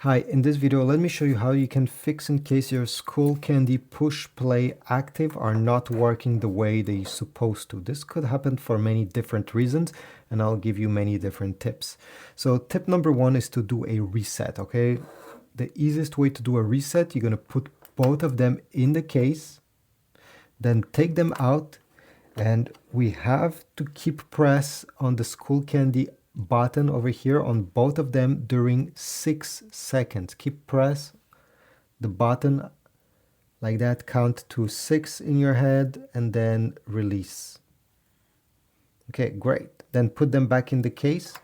Hi, in this video let me show you how you can fix in case your Skullcandy Push Play Active are not working the way they're supposed to. This could happen for many different reasons and I'll give you many different tips. So tip number one is to do a reset, okay? The easiest way to do a reset, you're going to put both of them in the case, then take them out, and we have to keep press on the Skullcandy button over here on both of them during 6 seconds. Keep press the button like that, count to 6 in your head and then release. Okay, great. Then put them back in the case.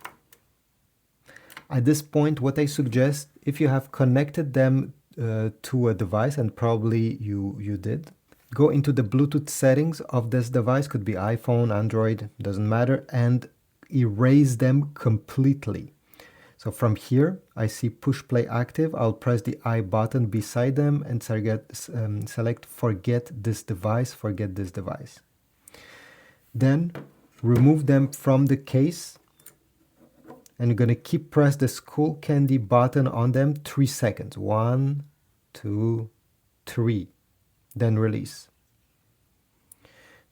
At this point, what I suggest, if you have connected them to a device, and probably you did, go into the Bluetooth settings of this device, could be iPhone, Android, doesn't matter, and erase them completely. So from here, I see Push Play Active. I'll press the I button beside them and select Forget this device, Then remove them from the case, and you're going to keep press the Skullcandy button on them 3 seconds. 1, 2, 3. Then release.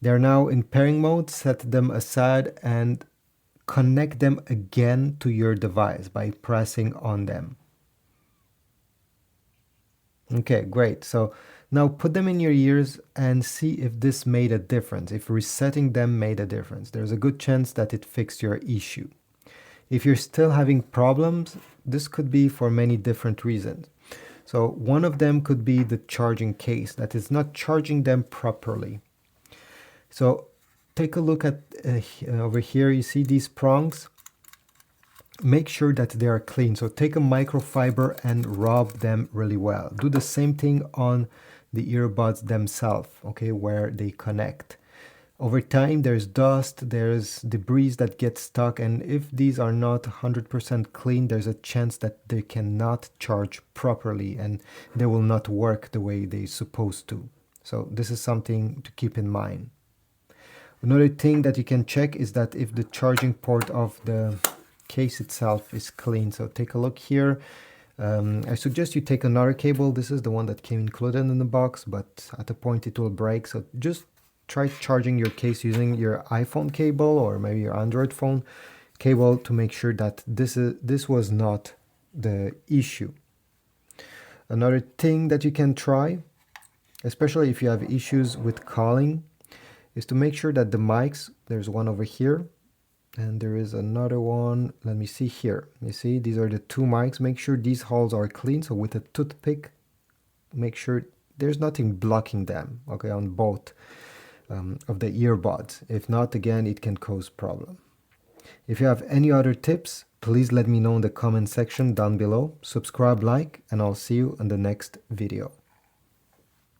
They're now in pairing mode. Set them aside and connect them again to your device by pressing on them. Okay, great. So now put them in your ears and see if this made a difference, if resetting them made a difference. There's a good chance that it fixed your issue. If you're still having problems, this could be for many different reasons. So one of them could be the charging case that is not charging them properly. So take a look at over here, you see these prongs? Make sure that they are clean. So take a microfiber and rub them really well. Do the same thing on the earbuds themselves, okay, where they connect. Over time, there's dust, there's debris that gets stuck, and if these are not 100% clean, there's a chance that they cannot charge properly and they will not work the way they're supposed to. So this is something to keep in mind. Another thing that you can check is that if the charging port of the case itself is clean. So take a look here. I suggest you take another cable. This is the one that came included in the box, but at a point it will break. So just try charging your case using your iPhone cable or maybe your Android phone cable to make sure that this was not the issue. Another thing that you can try, especially if you have issues with calling, is to make sure that the mics, there's one over here and there is another one, let me see here. You see, these are the two mics. Make sure these holes are clean. So with a toothpick, make sure there's nothing blocking them, okay, on both of the earbuds. If not, again, it can cause problem. If you have any other tips, please let me know in the comment section down below. Subscribe, like, and I'll see you in the next video.